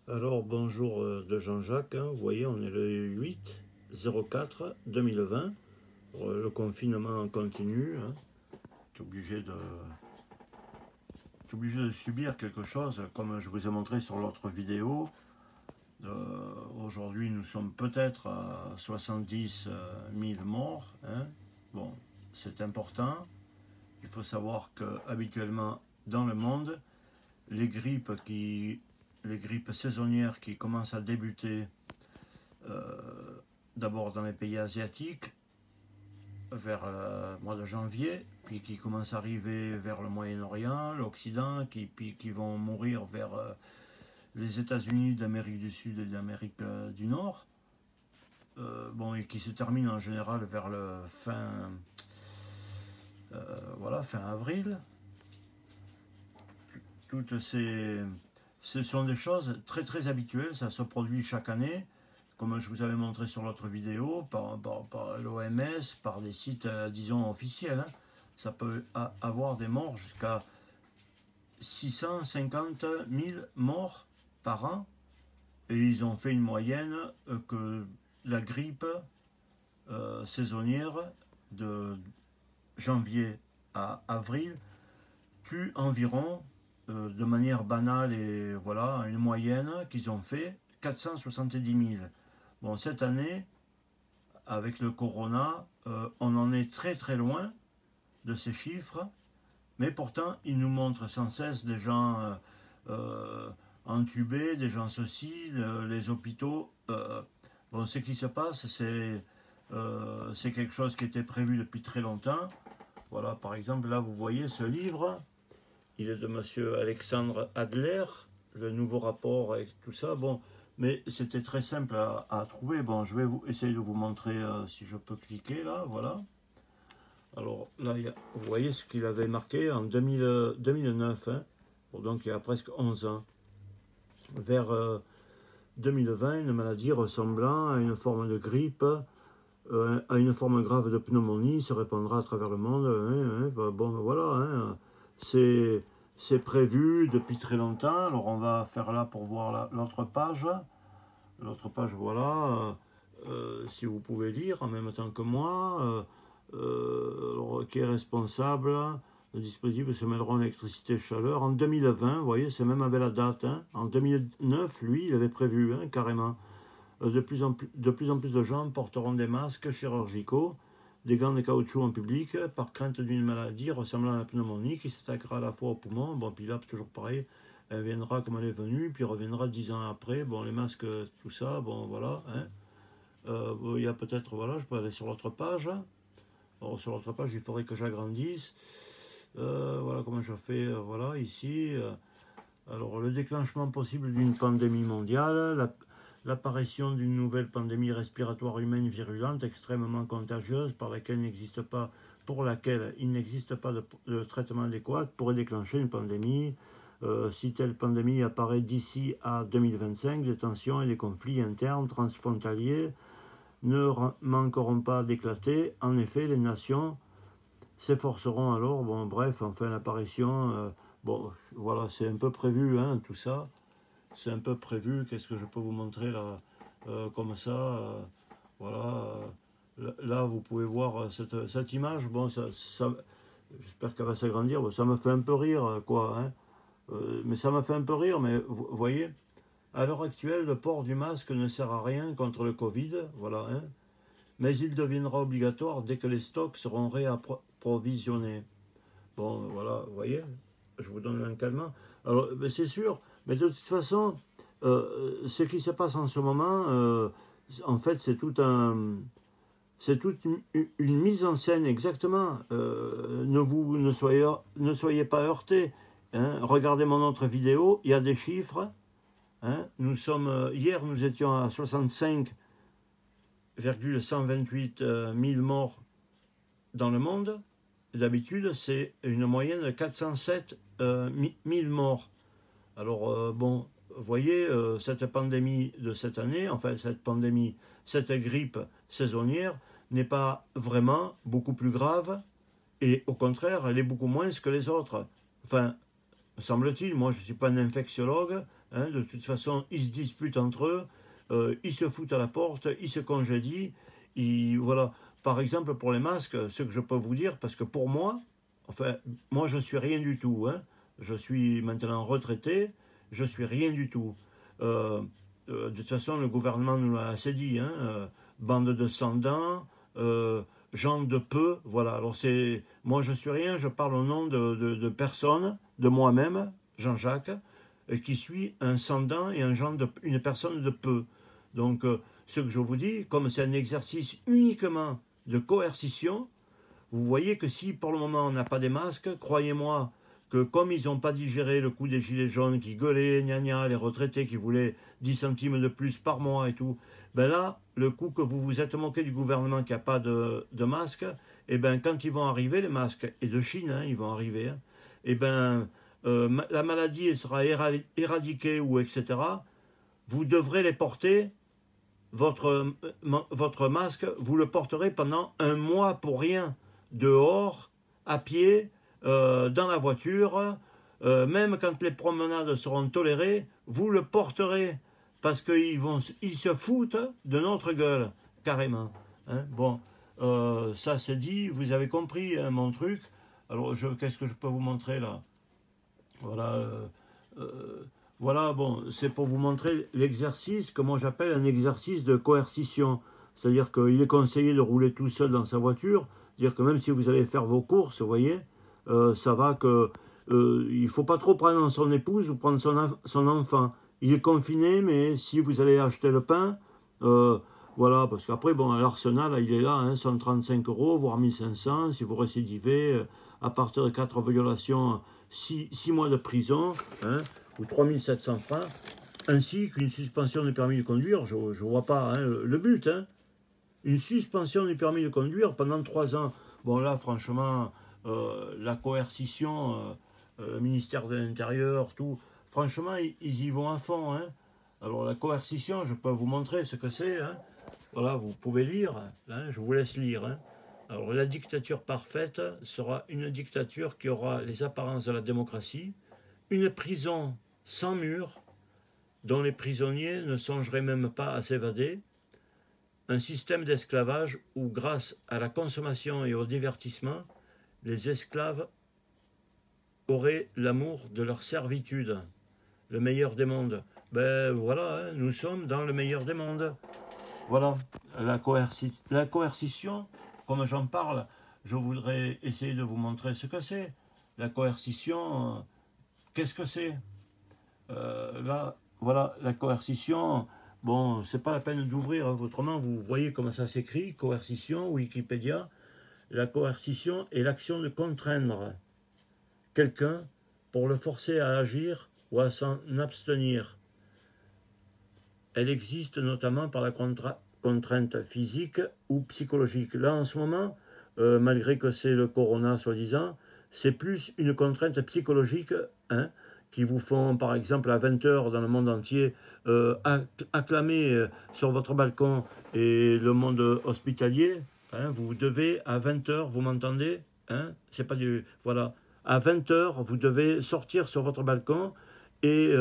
Alors bonjour de Jean-Jacques, hein. Vous voyez on est le 8/04/2020, le confinement continue, hein. Tu es obligé de subir quelque chose comme je vous ai montré sur l'autre vidéo. Aujourd'hui nous sommes peut-être à 70 000 morts, hein. Bon, c'est important, il faut savoir que habituellement dans le monde, les grippes, les grippes saisonnières qui commencent à débuter euh, d'abord dans les pays asiatiques vers le mois de janvier, puis qui commencent à arriver vers le Moyen-Orient, l'Occident, puis qui vont mourir vers les États-Unis d'Amérique du Sud et d'Amérique du Nord. Bon, et qui se terminent en général vers le fin avril. Toutes ce sont des choses très très habituelles, ça se produit chaque année, comme je vous avais montré sur l'autre vidéo, par l'OMS, par des sites, disons, officiels, hein. Ça peut avoir des morts jusqu'à 650 000 morts par an. Et ils ont fait une moyenne que la grippe saisonnière de janvier à avril tue environ, de manière banale et voilà, une moyenne qu'ils ont fait 470 000. Bon, cette année, avec le corona, on en est très très loin de ces chiffres, mais pourtant, ils nous montrent sans cesse des gens euh, entubés, des gens ceci, les hôpitaux. Bon, ce qui se passe, c'est quelque chose qui était prévu depuis très longtemps. Voilà, par exemple, là, vous voyez ce livre, il est de monsieur Alexandre Adler, le nouveau rapport avec tout ça. Bon, mais c'était très simple à trouver. Bon, je vais essayer de vous montrer si je peux cliquer là, voilà. Alors là, vous voyez ce qu'il avait marqué en 2009, hein. Bon, donc il y a presque 11 ans. Vers 2020, une maladie ressemblant à une forme de grippe, à une forme grave de pneumonie, se répandra à travers le monde. Bon, voilà, hein. C'est prévu depuis très longtemps. Alors on va faire là pour voir l'autre page. L'autre page, voilà. Si vous pouvez lire en même temps que moi. Alors, qui est responsable? Le dispositif se mêleront électricité et chaleur. En 2020, vous voyez, c'est même avec la date, hein. En 2009, lui, il avait prévu, hein, carrément. De plus en plus de gens porteront des masques chirurgicaux, des gants de caoutchouc en public, par crainte d'une maladie ressemblant à la pneumonie qui s'attaquera à la fois au poumon. Bon, puis là, toujours pareil, elle viendra comme elle est venue, puis reviendra 10 ans après. Bon, les masques, tout ça, bon, voilà, hein. Il y a peut-être, voilà, je peux aller sur l'autre page. Alors, sur l'autre page, il faudrait que j'agrandisse. Voilà comment je fais, voilà, ici. Alors, le déclenchement possible d'une pandémie mondiale, l'apparition d'une nouvelle pandémie respiratoire humaine virulente extrêmement contagieuse pour laquelle il n'existe pas de traitement adéquat pourrait déclencher une pandémie. Si telle pandémie apparaît d'ici à 2025, des tensions et des conflits internes transfrontaliers ne manqueront pas d'éclater. En effet, les nations s'efforceront alors, bon bref, enfin l'apparition, bon voilà, c'est un peu prévu, hein, tout ça. C'est un peu prévu. Qu'est-ce que je peux vous montrer là, comme ça, voilà. Là, vous pouvez voir cette image. Bon, j'espère qu'elle va s'agrandir. Bon, ça me fait un peu rire, quoi, hein. Mais ça m'a fait un peu rire. Mais vous voyez, à l'heure actuelle, le port du masque ne sert à rien contre le Covid, voilà, hein. Mais il deviendra obligatoire dès que les stocks seront réapprovisionnés. Bon, voilà, vous voyez, je vous donne un calmant. Alors, ben, c'est sûr, mais de toute façon, ce qui se passe en ce moment, en fait, c'est toute une mise en scène exactement. Ne soyez pas heurtés, hein. Regardez mon autre vidéo, il y a des chiffres, hein. Hier, nous étions à 65,128 000 morts dans le monde. D'habitude, c'est une moyenne de 407 000 morts. Alors, bon, vous voyez, cette pandémie de cette année, enfin, cette grippe saisonnière, n'est pas vraiment beaucoup plus grave, et au contraire, elle est beaucoup moins que les autres. Enfin, me semble-t-il, moi je ne suis pas un infectiologue, hein, de toute façon, ils se disputent entre eux, ils se foutent à la porte, ils se congédient. Voilà. Par exemple, pour les masques, ce que je peux vous dire, parce que pour moi, enfin, moi je suis rien du tout, hein. Je suis maintenant retraité, je suis rien du tout. Euh, de toute façon, le gouvernement nous l'a assez dit, hein, bande de sans-dents, gens de peu, voilà. Alors c'est, moi je suis rien, je parle au nom de personnes, de moi-même, Jean-Jacques, qui suis un sans-dents et une personne de peu. Donc, ce que je vous dis, comme c'est un exercice uniquement de coercition, vous voyez que si pour le moment on n'a pas des masques, croyez-moi que comme ils n'ont pas digéré le coup des gilets jaunes qui gueulaient, gna gna, les retraités qui voulaient 10 centimes de plus par mois et tout, ben là, le coup que vous vous êtes moqué du gouvernement qui n'a pas de masques, et ben quand ils vont arriver, les masques, et de Chine, hein, ils vont arriver, hein, et ben la maladie elle sera éradiquée ou etc., vous devrez les porter votre masque, vous le porterez pendant un mois pour rien, dehors, à pied, dans la voiture, même quand les promenades seront tolérées, vous le porterez, parce ils se foutent de notre gueule, carrément. Hein. Bon, ça c'est dit, vous avez compris hein, mon truc. Alors, qu'est-ce que je peux vous montrer là? Voilà. Euh, voilà, bon, c'est pour vous montrer l'exercice que moi j'appelle un exercice de coercition. C'est-à-dire qu'il est conseillé de rouler tout seul dans sa voiture. C'est-à-dire que même si vous allez faire vos courses, vous voyez, ça va que... il ne faut pas trop prendre son épouse ou prendre son enfant. Il est confiné, mais si vous allez acheter le pain, voilà, parce qu'après, bon, l'arsenal, il est là, hein, 135 €, voire 1500, si vous récidivez, à partir de 4 violations, 6 mois de prison, hein, ou 3700 francs, ainsi qu'une suspension du permis de conduire. Je ne vois pas hein, le but. Hein. Une suspension du permis de conduire pendant 3 ans. Bon là, franchement, la coercition, le ministère de l'Intérieur, tout, franchement, ils y vont à fond. Hein. Alors la coercition, je peux vous montrer ce que c'est. Hein. Voilà, vous pouvez lire. Hein, je vous laisse lire. Hein. Alors la dictature parfaite sera une dictature qui aura les apparences de la démocratie, une prison sans mur, dont les prisonniers ne songeraient même pas à s'évader, un système d'esclavage où, grâce à la consommation et au divertissement, les esclaves auraient l'amour de leur servitude, le meilleur des mondes. Ben voilà, hein, nous sommes dans le meilleur des mondes. Voilà, la coercition, comme j'en parle, je voudrais essayer de vous montrer ce que c'est. La coercition, qu'est-ce que c'est là, voilà, la coercition, bon, c'est pas la peine d'ouvrir hein, autrement, vous voyez comment ça s'écrit, coercition, Wikipédia. La coercition est l'action de contraindre quelqu'un pour le forcer à agir ou à s'en abstenir. Elle existe notamment par la contrainte physique ou psychologique. Là, en ce moment, malgré que c'est le corona, soi-disant, c'est plus une contrainte psychologique, hein, qui vous font, par exemple, à 20 h dans le monde entier, acclamer sur votre balcon et le monde hospitalier, hein, vous devez, à 20 h, vous m'entendez hein, c'est pas du... Voilà. À 20 h, vous devez sortir sur votre balcon et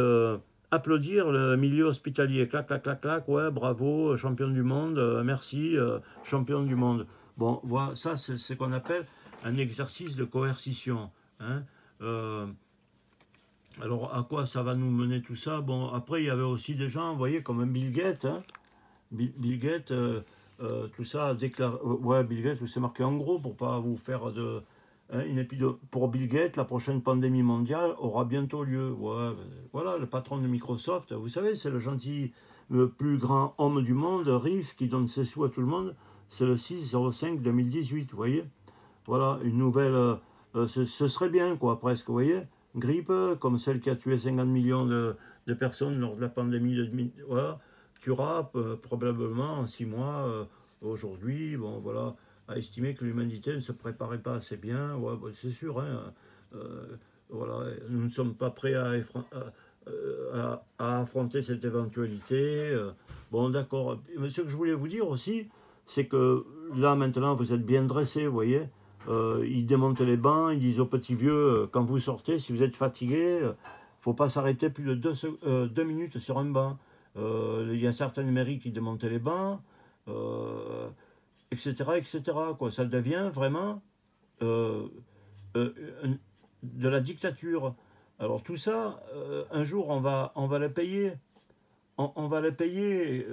applaudir le milieu hospitalier. Clac, clac, clac, clac, ouais, bravo, champion du monde, merci, champion du monde. Bon, voilà, ça, c'est ce qu'on appelle un exercice de coercition. Hein. Alors, à quoi ça va nous mener tout ça? Bon, après, il y avait aussi des gens, vous voyez, comme un Bill Gates. Hein. Bill Gates, tout ça, déclaré. Ouais, Bill Gates, c'est marqué en gros pour pas vous faire de. Hein, pour Bill Gates, la prochaine pandémie mondiale aura bientôt lieu. Ouais, voilà, le patron de Microsoft, vous savez, c'est le gentil, le plus grand homme du monde, riche, qui donne ses sous à tout le monde. C'est le 6/05/2018, vous voyez. Voilà, une nouvelle. Ce serait bien, quoi, presque, vous voyez. Grippe, comme celle qui a tué 50 millions de personnes lors de la pandémie de... Voilà, tuera probablement en 6 mois, aujourd'hui, bon, voilà, à estimer que l'humanité ne se préparait pas assez bien, ouais, bah, c'est sûr, hein, voilà, nous ne sommes pas prêts à affronter cette éventualité. Bon, d'accord. Mais ce que je voulais vous dire aussi, c'est que là, maintenant, vous êtes bien dressés, vous voyez. Ils démontent les bancs, ils disent aux petits vieux, quand vous sortez, si vous êtes fatigué, faut pas s'arrêter plus de 2 minutes sur un banc. Il y a certaines mairies qui démontaient les bancs, etc., etc., quoi. Ça devient vraiment euh, euh, de la dictature. Alors tout ça, un jour, on va le payer. On va le payer.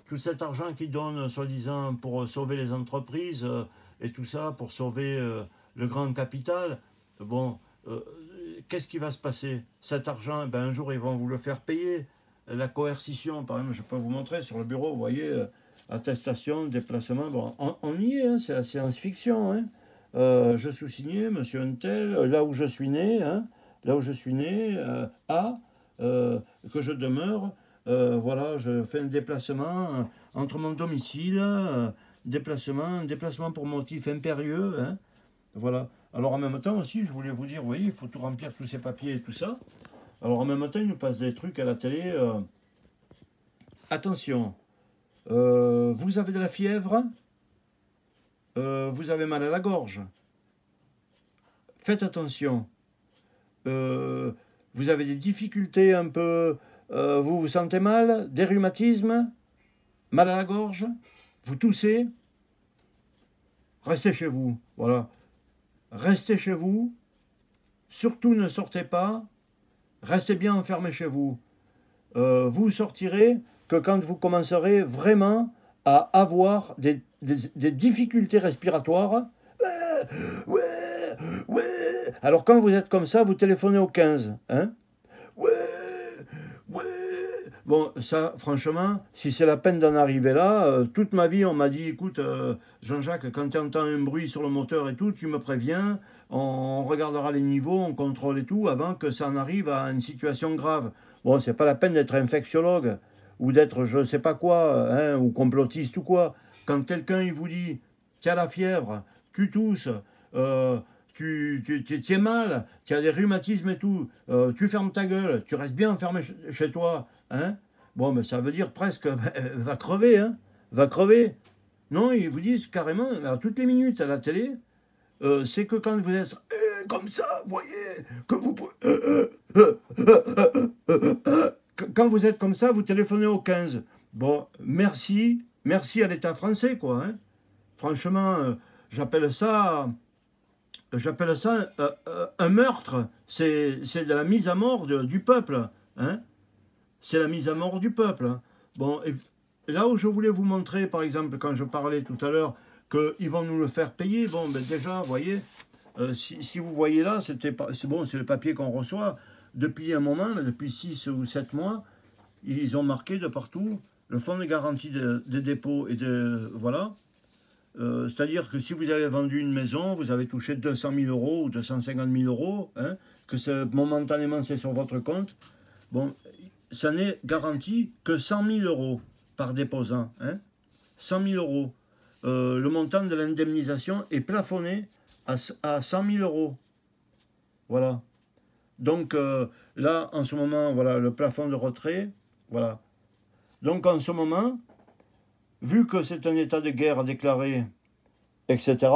Tout cet argent qu'ils donnent, soi-disant, pour sauver les entreprises et tout ça, pour sauver le grand capital. Bon, euh, qu'est-ce qui va se passer? Cet argent, ben, un jour, ils vont vous le faire payer. La coercition, par exemple, je peux vous montrer sur le bureau, vous voyez, attestation, déplacement. Bon, on y est, hein, c'est la science-fiction. Hein. Je sous-signais, monsieur Untel, là où je suis né, hein, là où je suis né, que je demeure. Voilà, je fais un déplacement entre mon domicile, déplacement pour motif impérieux. Hein, voilà. Alors en même temps aussi, je voulais vous dire, oui, il faut tout remplir tous ces papiers et tout ça. Alors en même temps, il nous passe des trucs à la télé. Attention, vous avez de la fièvre, vous avez mal à la gorge. Faites attention. Vous avez des difficultés un peu, vous vous sentez mal, des rhumatismes, mal à la gorge, vous toussez, restez chez vous. Voilà. Restez chez vous, surtout ne sortez pas, restez bien enfermés chez vous. Vous sortirez que quand vous commencerez vraiment à avoir des difficultés respiratoires. Ouais, ouais. Alors quand vous êtes comme ça, vous téléphonez au 15. Hein? Ouais, ouais. Bon, ça, franchement, si c'est la peine d'en arriver là, toute ma vie, on m'a dit, écoute, Jean-Jacques, quand tu entends un bruit sur le moteur et tout, tu me préviens, on regardera les niveaux, on contrôle et tout, avant que ça en arrive à une situation grave. Bon, c'est pas la peine d'être infectiologue, ou d'être je sais pas quoi, hein, ou complotiste ou quoi. Quand quelqu'un, il vous dit, tu as la fièvre, tu tousses, euh, tu es mal, tu as des rhumatismes et tout, tu fermes ta gueule, tu restes bien enfermé chez toi, hein? Bon, mais ça veut dire presque, va crever, hein? Va crever. Non, ils vous disent carrément, à toutes les minutes à la télé, c'est que quand vous êtes comme ça, vous voyez, que vous quand vous êtes comme ça, vous téléphonez au 15. Bon, merci à l'État français, quoi, hein? Franchement, j'appelle ça un meurtre. C'est de la mise à mort du peuple. Hein, c'est la mise à mort du peuple. Hein. Bon, et là où je voulais vous montrer, par exemple, quand je parlais tout à l'heure, qu'ils vont nous le faire payer, bon, ben déjà, vous voyez, si vous voyez là, c'est bon, c'est le papier qu'on reçoit. Depuis un moment, là, depuis 6 ou 7 mois, ils ont marqué de partout le fonds de garantie des dépôts et de... Voilà. C'est-à-dire que si vous avez vendu une maison, vous avez touché 200 000 euros ou 250 000 euros, hein, que momentanément c'est sur votre compte, bon, ça n'est garanti que 100 000 euros par déposant. Hein, 100 000 euros. Le montant de l'indemnisation est plafonné à 100 000 euros. Voilà. Donc là, en ce moment, voilà le plafond de retrait. Voilà. Donc en ce moment, vu que c'est un état de guerre déclaré, etc.,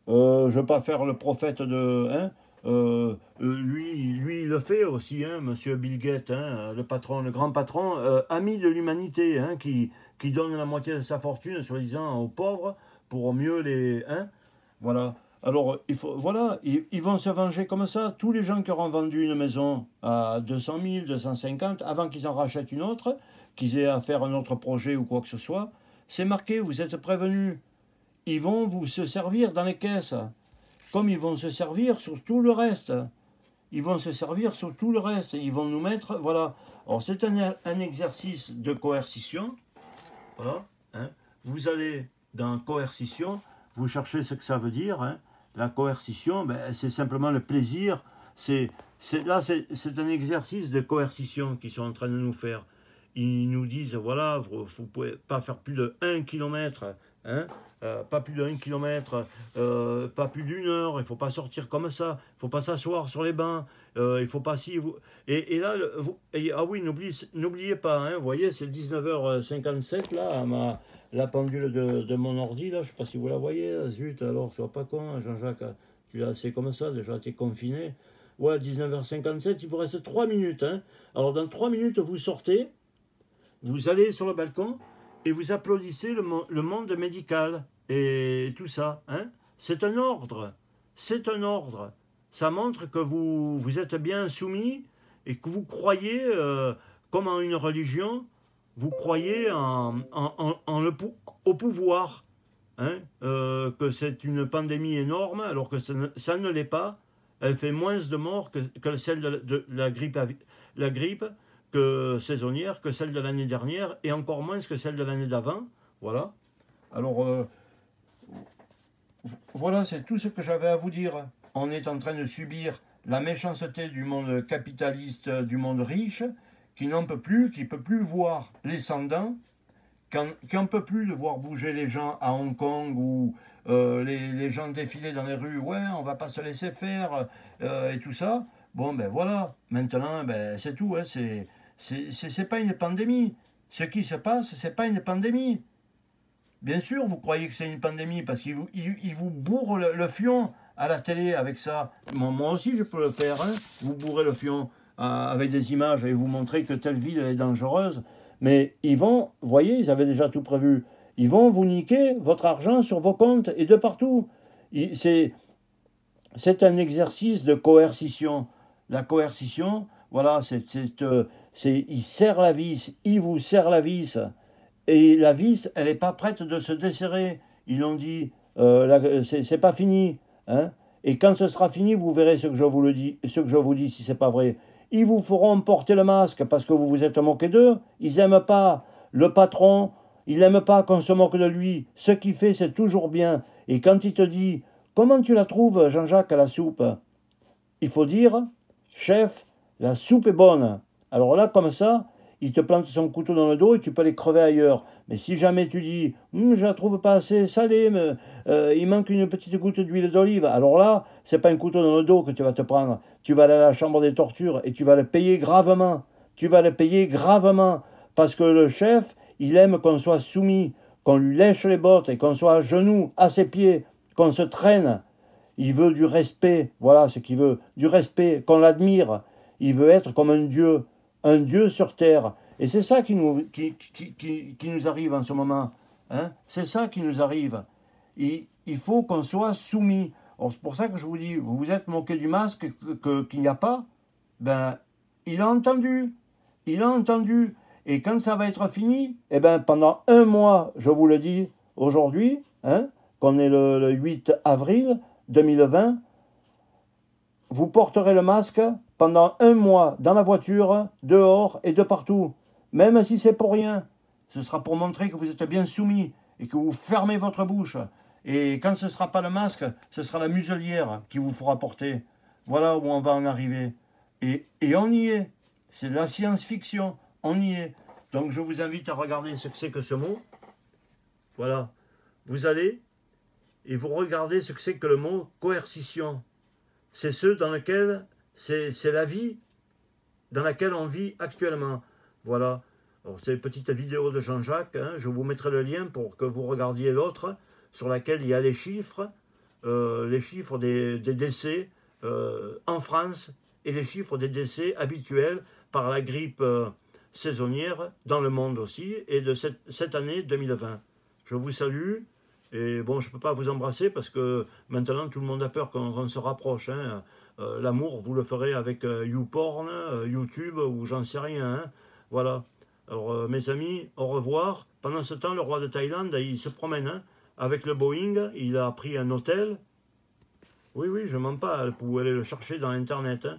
je ne veux pas faire le prophète de... Hein, lui, il le fait aussi, hein, monsieur Bill Gates, hein, le patron, le grand patron, ami de l'humanité, hein, qui donne la moitié de sa fortune, soi-disant, aux pauvres, pour mieux les... Hein, voilà. Alors, voilà, ils vont se venger comme ça. Tous les gens qui auront vendu une maison à 200 000, 250, avant qu'ils en rachètent une autre, qu'ils aient à faire un autre projet ou quoi que ce soit, c'est marqué, vous êtes prévenus. Ils vont vous se servir dans les caisses, comme ils vont se servir sur tout le reste. Ils vont se servir sur tout le reste. Ils vont nous mettre, voilà. Alors c'est un exercice de coercition. Voilà. Hein. Vous allez dans coercition, vous cherchez ce que ça veut dire. Hein. La coercition, ben, c'est simplement le plaisir. C'est un exercice de coercition qu'ils sont en train de nous faire. Ils nous disent, voilà, vous ne pouvez pas faire plus de 1 kilomètre. Hein, pas plus d'1 kilomètre, pas plus d'une heure, il ne faut pas sortir comme ça, il ne faut pas s'asseoir sur les bancs, il faut pas si vous... Et là, ah oui, n'oubliez pas, hein, vous voyez, c'est 19h57 là, la pendule de mon ordi, là, je ne sais pas si vous la voyez, zut, alors, sois pas con, Jean-Jacques, tu es assez comme ça, déjà, tu es confiné. Ouais, 19h57, il vous reste 3 minutes. Hein. Alors, dans 3 minutes, vous sortez, vous allez sur le balcon et vous applaudissez le monde médical et tout ça. Hein. C'est un ordre. C'est un ordre. Ça montre que vous êtes bien soumis et que vous croyez, comme en une religion, vous croyez au pouvoir. Hein, que c'est une pandémie énorme, alors que ça ne l'est pas. Elle fait moins de morts que celle de la grippe que saisonnière, que celle de l'année dernière, et encore moins que celle de l'année d'avant. Voilà. Alors, voilà, c'est tout ce que j'avais à vous dire. On est en train de subir la méchanceté du monde capitaliste, du monde riche, qui n'en peut plus, qui ne peut plus voir les sans-dents, qui n'en peut plus de voir bouger les gens à Hong Kong ou les gens défiler dans les rues. Ouais, on va pas se laisser faire et tout ça. Bon, ben voilà. Maintenant, ben, c'est tout. Hein, c'est pas une pandémie. Ce qui se passe, c'est pas une pandémie. Bien sûr, vous croyez que c'est une pandémie parce qu'ils vous bourrent le fion à la télé avec ça. Moi aussi, je peux le faire. Hein. Vous bourrez le fion avec des images et vous montrer que telle ville elle est dangereuse. Mais ils vont, vous voyez, ils avaient déjà tout prévu. Ils vont vous niquer votre argent sur vos comptes et de partout. C'est un exercice de coercition. La coercition, voilà, ils serrent la vis, ils vous serrent la vis. Et la vis, elle n'est pas prête de se desserrer. Ils l'ont dit, c'est pas fini. Hein. Et quand ce sera fini, vous verrez ce que je vous dis si c'est pas vrai. Ils vous feront porter le masque parce que vous vous êtes moqué d'eux. Ils n'aiment pas le patron. Il n'aime pas qu'on se moque de lui. Ce qu'il fait, c'est toujours bien. Et quand il te dit « Comment tu la trouves, Jean-Jacques, la soupe ?» Il faut dire « Chef, la soupe est bonne. » Alors là, comme ça, il te plante son couteau dans le dos et tu peux les crever ailleurs. Mais si jamais tu dis je la trouve pas assez salée, mais, il manque une petite goutte d'huile d'olive, alors là, c'est pas un couteau dans le dos que tu vas te prendre. Tu vas aller à la chambre des tortures et tu vas le payer gravement. Tu vas le payer gravement. Parce que le chef, il aime qu'on soit soumis, qu'on lui lèche les bottes et qu'on soit à genoux, à ses pieds, qu'on se traîne. Il veut du respect, voilà ce qu'il veut, du respect, qu'on l'admire. Il veut être comme un Dieu sur terre. Et c'est ça qui nous arrive en ce moment. Hein. C'est ça qui nous arrive. Il faut qu'on soit soumis. C'est pour ça que je vous dis, vous vous êtes moqué du masque qu'il n'y a pas. Ben, il a entendu. Il a entendu. Et quand ça va être fini, eh ben, pendant un mois, je vous le dis aujourd'hui, hein, qu'on est le 8 avril 2020, vous porterez le masque pendant un mois dans la voiture, dehors et de partout. Même si c'est pour rien. Ce sera pour montrer que vous êtes bien soumis et que vous fermez votre bouche. Et quand ce ne sera pas le masque, ce sera la muselière qui vous fera porter. Voilà où on va en arriver. Et on y est. C'est de la science-fiction. On y est. Donc je vous invite à regarder ce que c'est que ce mot. Voilà. Vous allez et vous regardez ce que c'est que le mot coercition. C'est ceux dans lesquels c'est la vie dans laquelle on vit actuellement. Voilà. Alors, c'est une petite vidéo de Jean-Jacques. Hein. Je vous mettrai le lien pour que vous regardiez l'autre, sur laquelle il y a les chiffres des décès en France et les chiffres des décès habituels par la grippe saisonnière dans le monde aussi, et de cette année 2020. Je vous salue. Et bon, je ne peux pas vous embrasser parce que maintenant tout le monde a peur qu'on se rapproche. Hein. L'amour, vous le ferez avec YouPorn, YouTube ou j'en sais rien. Hein. Voilà. Alors, mes amis, au revoir. Pendant ce temps, le roi de Thaïlande, il se promène hein, avec le Boeing. Il a pris un hôtel. Oui, je ne mens pas. Vous pouvez aller le chercher dans Internet. Hein.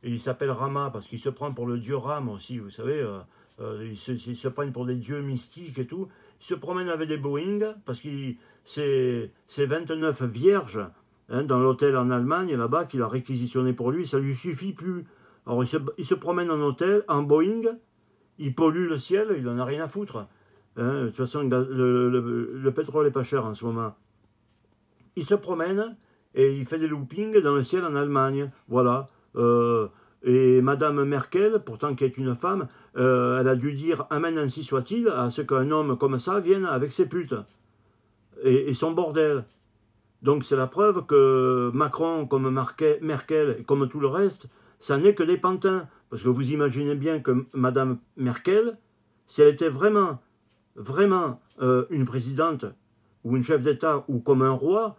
Et il s'appelle Rama parce qu'il se prend pour le dieu Ram aussi. Vous savez, ils se prennent pour des dieux mystiques et tout. Il se promène avec des Boeing parce que c'est 29 vierges hein, dans l'hôtel en Allemagne, là-bas, qu'il a réquisitionné pour lui. Ça ne lui suffit plus. Alors, il se promène en Boeing. Il pollue le ciel, il n'en a rien à foutre. Hein, de toute façon, le pétrole n'est pas cher en ce moment. Il se promène et il fait des loopings dans le ciel en Allemagne. Voilà. Et Madame Merkel, pourtant qui est une femme, elle a dû dire « Amen, ainsi soit-il » à ce qu'un homme comme ça vienne avec ses putes et son bordel. Donc c'est la preuve que Macron, comme Merkel et comme tout le reste, ça n'est que des pantins. Parce que vous imaginez bien que Madame Merkel, si elle était vraiment une présidente ou une chef d'État ou comme un roi,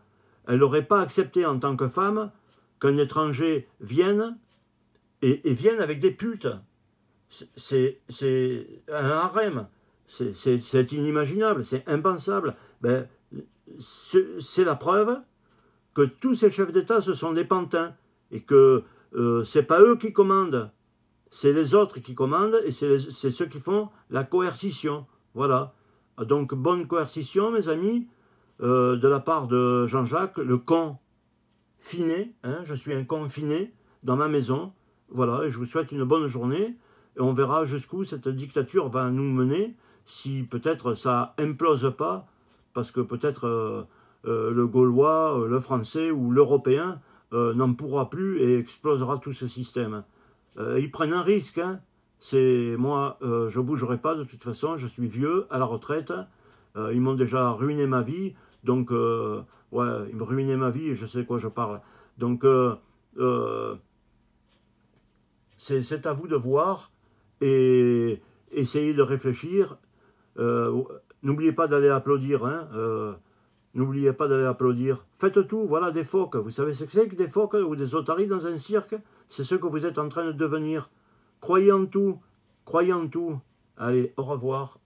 elle n'aurait pas accepté en tant que femme qu'un étranger vienne et vienne avec des putes. C'est un harem. C'est inimaginable, c'est impensable. Ben, c'est la preuve que tous ces chefs d'État, ce sont des pantins. Et que c'est pas eux qui commandent, c'est les autres qui commandent et c'est ceux qui font la coercition. Voilà. Donc, bonne coercition, mes amis, de la part de Jean-Jacques, le confiné. Hein, je suis un confiné dans ma maison. Voilà, et je vous souhaite une bonne journée. Et on verra jusqu'où cette dictature va nous mener, si peut-être ça implose pas, parce que peut-être le Gaulois, le Français ou l'Européen n'en pourra plus et explosera tout ce système. Ils prennent un risque. Hein. Moi, je ne bougerai pas de toute façon, je suis vieux, à la retraite. Ils m'ont déjà ruiné ma vie. Donc, ouais, ils me ruinaient ma vie et je sais de quoi je parle. Donc, c'est à vous de voir et essayez de réfléchir. N'oubliez pas d'aller applaudir. Hein, n'oubliez pas d'aller applaudir. Faites tout, voilà, des phoques. Vous savez ce que c'est que des phoques ou des otaries dans un cirque? C'est ce que vous êtes en train de devenir. Croyez en tout. Croyez en tout. Allez, au revoir.